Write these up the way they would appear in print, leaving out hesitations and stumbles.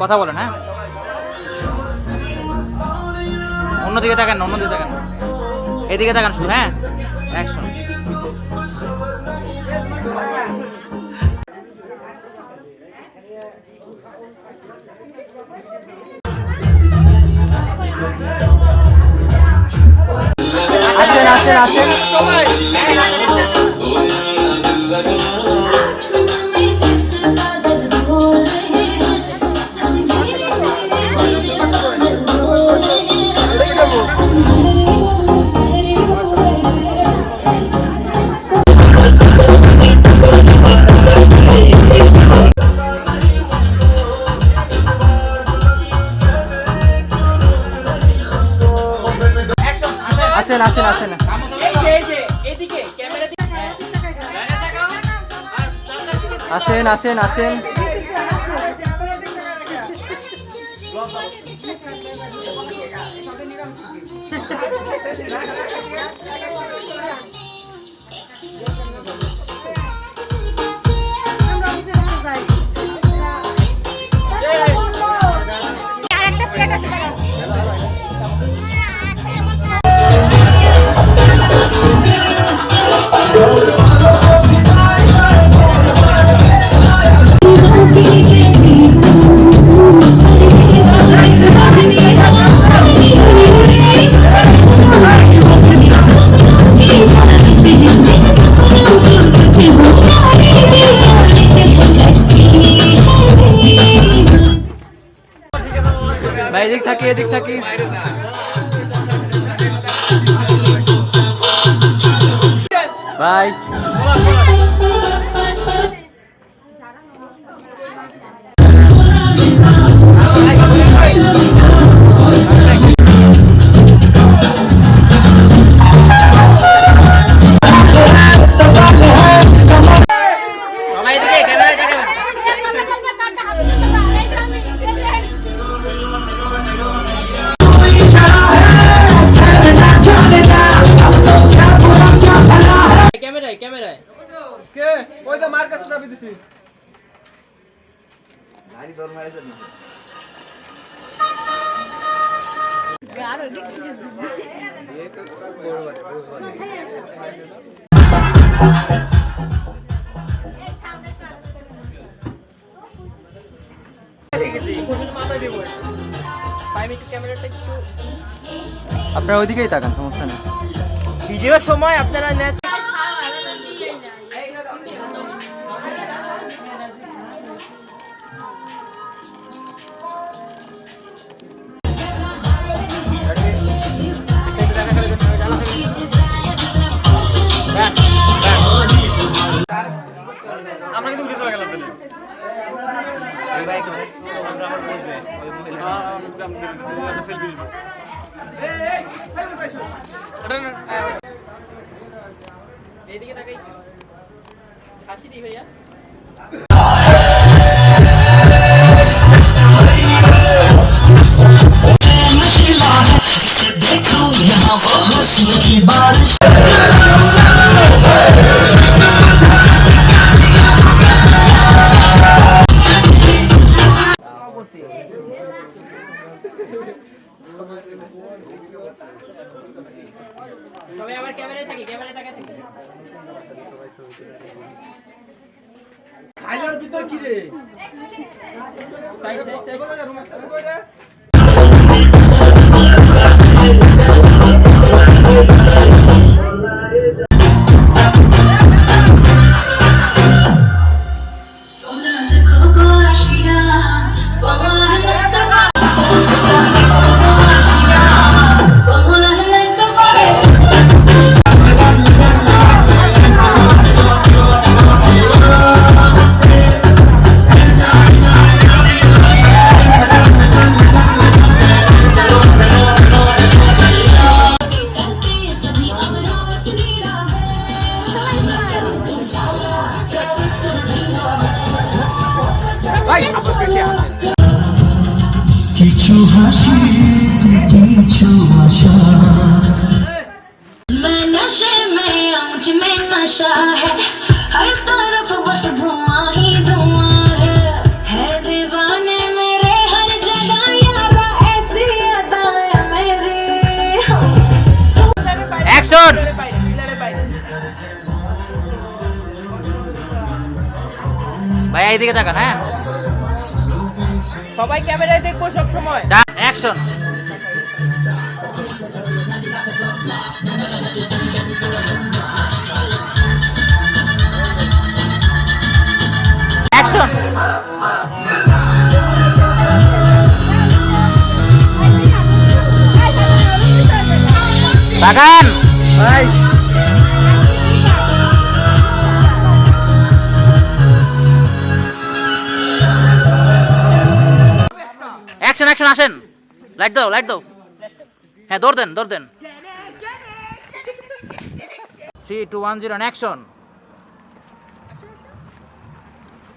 কথা বলেন, হ্যাঁ? অন্যদিকে তাকান, অন্যদিকে তাকান, এদিকে তাকান শুধু, হ্যাঁ? অ্যাকশন। আসেন আসেন আসেন সবাই। আসেন আসেন আসেন। আসেন আসেন আসেন। ভাই এদিক থাকি, এদিক থাকি। ভাই ক্যামেরায় কে ওই তো মার কাছে চাবি দিছি গাড়ি দর মারে যান গাড়ি দিছি এক বড় আপনারা ওইদিকেই তাকান, সমস্যা নেই। ভিডিওর সময় আপনারা আমরা কিন্তু উঠে চলে গেলাম। এইদিকে তাকাই, হাসি দি ভাইয়া। সবাই আবার ক্যামেরায় থাকি, ক্যামেরায় তাকাই থাকি। খাইলার ভিতর কি রে? সাইড সাইড সাইড বলা রুম আছে কইরা। কিছু হাসি কিছু আশা मैं नशे में मुझ में नशा है हर तरफ बस धुआं ही धुआं है दीवाने मेरे हर ভাই এইদিকে তাকান, হ্যাঁ সবাই ক্যামেরায় দেখবো সব সময়। ডান, অ্যাকশন। অ্যাকশন। তাকান ভাই অ্যাকশন অ্যাকশন, আসেন, লাইট দাও লাইট দাও, হ্যাঁ দৌড় দেন দৌড় দেন। 3 2 1 0 অ্যাকশন।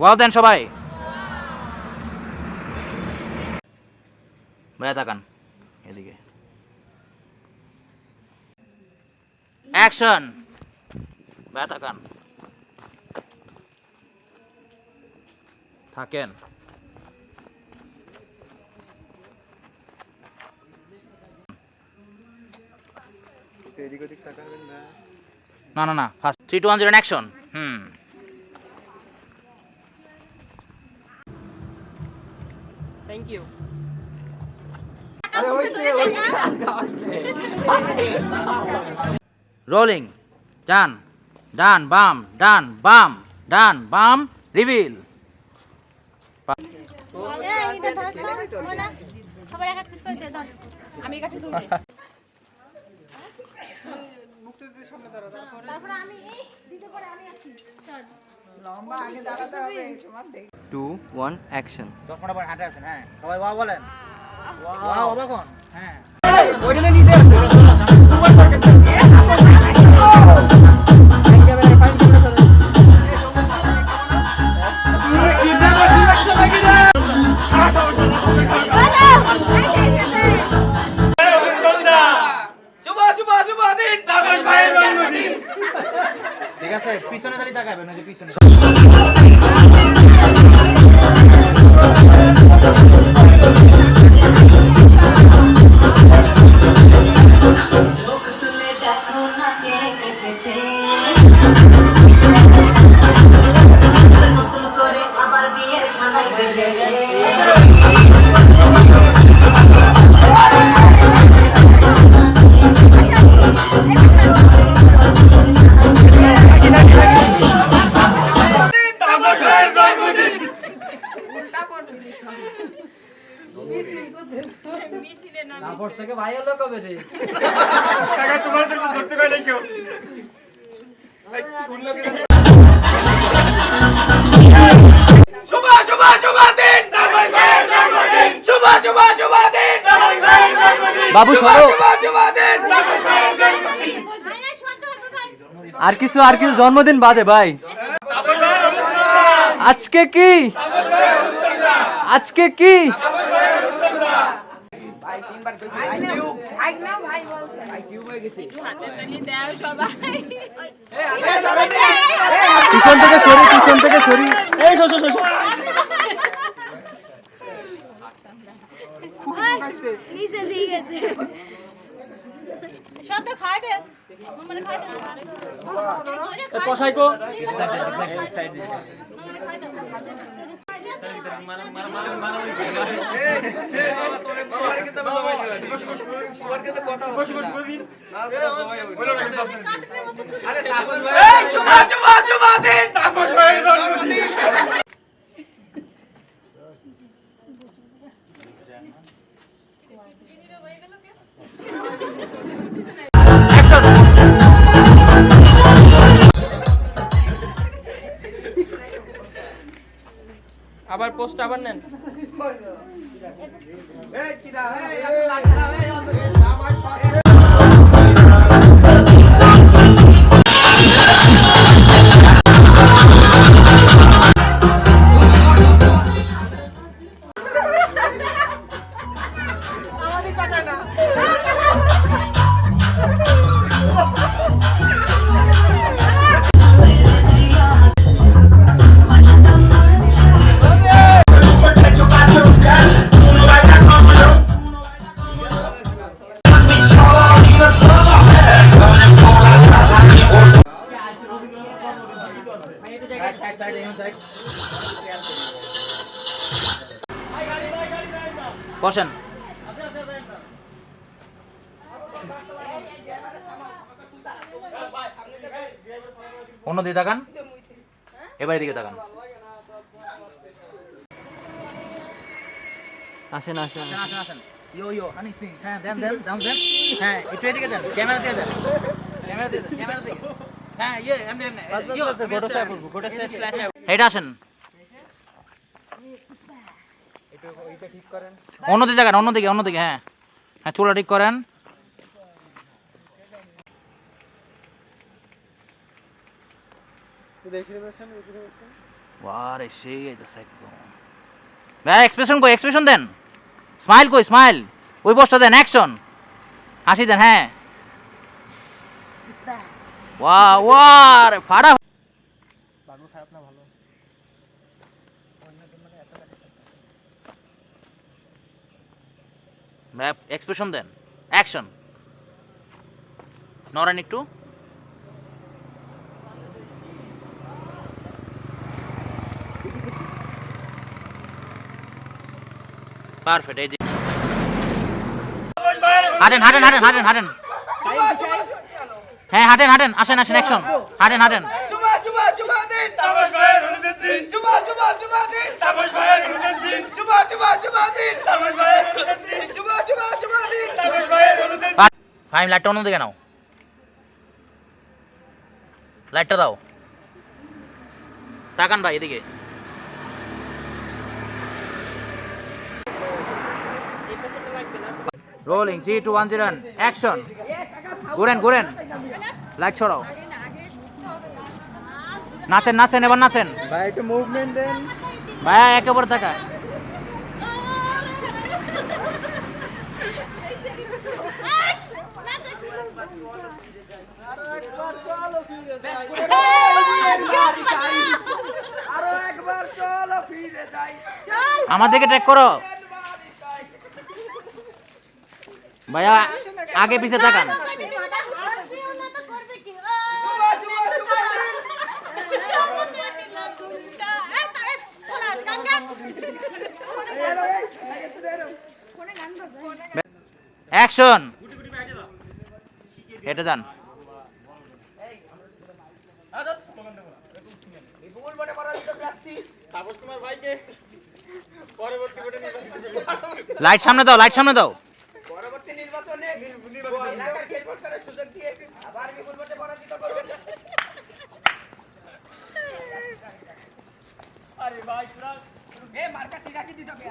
ওয়াও দেন সবাই। ভাইয়া তাকান এদিকে, অ্যাকশন। ভাইয়া তাকান, থাকেন। না না না, first 3 2 1 0 action. Thank you. Rolling, ডান ডান বাম ডান বাম ডান বাম, রিভিল। আমি কাছে তারপরে আমি দিতে পারে আমি আছি চল লম্বা আগে দাঁড়াতে হবে তোমার দেখ 2 1 অ্যাকশন। চশমাটা পরে হাঁটে আসেন, হ্যাঁ সবাই ওয়াও বলেন। ওয়াও অবাক হন, হ্যাঁ ওইখানে নিতে আসো তোমার দরকার নেই। ক্যামেরা ফাইন ক্যামেরা ধরো। কি দেবো কি লাগছে নাকি রে? ঠিক আছে, পিছনে খালি তাকাবেন, ওই যে পিছনে। তাপস থেকে ভাই হলো কবে রে? কাকা তোমার তো ধরতে পারে কেউ। এই শুনলো কি? শুভ শুভ শুভ দিন তাপস ভাইয়ের জন্মদিন। শুভ শুভ শুভ দিন তাপস ভাইয়ের জন্মদিন। বাবু সরো। শুভ শুভ দিন তাপস ভাইয়ের জন্মদিন। আর কিছু জন্মদিন বাদে ভাই। আজকে কি? আজকে কি? ভাই তিনবার কইছি ভাই নাও ভাই বলছে ভাই কিউ হয়ে গেছে একটু হাতে তালি দাও সবাই পিছন থেকে সরি এই শো খুব গাইছে নিচে দিয়ে গেছে শত খাই দে মানে খাই দে কষাই কো এই সাইড দিয়ে খাই দে আবার পোস্ট আবার নেন বসেন। অন্যদিকে তাকান, এবার এদিকে তাকান। আসেন আসেন আসেন আসেন আসেন। ইয়ো ইয়ো হানি সিং, হ্যাঁ দেন দেন দেন দেন, হ্যাঁ একটু এদিকে দেন, ক্যামেরা দিয়ে দেন, ক্যামেরা দিয়ে দেন, ক্যামেরা দিয়ে, হ্যাঁ ইয়ে এমনি এমনি, ইয়ো এটা আসেন। অন্যদিকে তাকান, অন্যদিকে অন্যদিকে, হ্যাঁ হ্যাঁ চুলা ঠিক করেন। ওয়ারে সেই আইতাছে একদম। ভাই এক্সপ্রেশন কই, এক্সপ্রেশন দেন, স্মাইল কই, স্মাইল, ওই বসটা দেন, অ্যাকশন, হাসি দেন, হ্যাঁ ওয়া ওয়ার ফাড়া। ভাই এক্সপ্রেশন দেন, অ্যাকশন, নরেন একটু। পারফেক্ট। এই যে হাঁটেন হাঁটেন হাঁটেন হাঁটেন হাঁটেন, হ্যাঁ হাঁটেন হাঁটেন, আসেন আসেন, অ্যাকশন, হাঁটেন হাঁটেন। শুভ শুভ শুভ দিন তাপস ভাইয়ের হলুদের দিন, শুভ শুভ শুভ দিন তাপস ভাইয়ের হলুদের দিন, শুভ শুভ শুভ দিন তাপস ভাইয়ের হলুদের দিন, শুভ শুভ শুভ দিন তাপস ভাইয়ের হলুদের দিন। ফাইম লাইটটা অন্যদিকে নাও, লাইটটা দাও, তাকান ভাই এদিকে। Rolling 3 2 1 0 action. ঘুরেন ঘুরেন, লাইট সরাও, নাচেন নাচেন, এবার নাচেন ভাই একটু মুভমেন্ট দেন ভাইয়া, একেবারে থাকা। আরো একবার চলো ফিরে যাই, আমার দিকে ট্র্যাক করো ভাইয়া, আগে পিছে তাকান। শুভ শুভ শুভ দিন। অ্যাকশন, এটা যান। ভুল ভোটে পরাজিত প্রার্থী তাপস কুমার ভাইকে পরবর্তী ভোটে নির্বাচিত করুন। লাইট সামনে দাও, লাইট সামনে দাও। পরবর্তী নির্বাচনে এলাকার খেলভোট করার সুযোগ দিয়ে আবার বিপুল ভোটে পরাজিত করুন। আরে ভাই পুরা মার্কা টিকা কি দিতে হবে?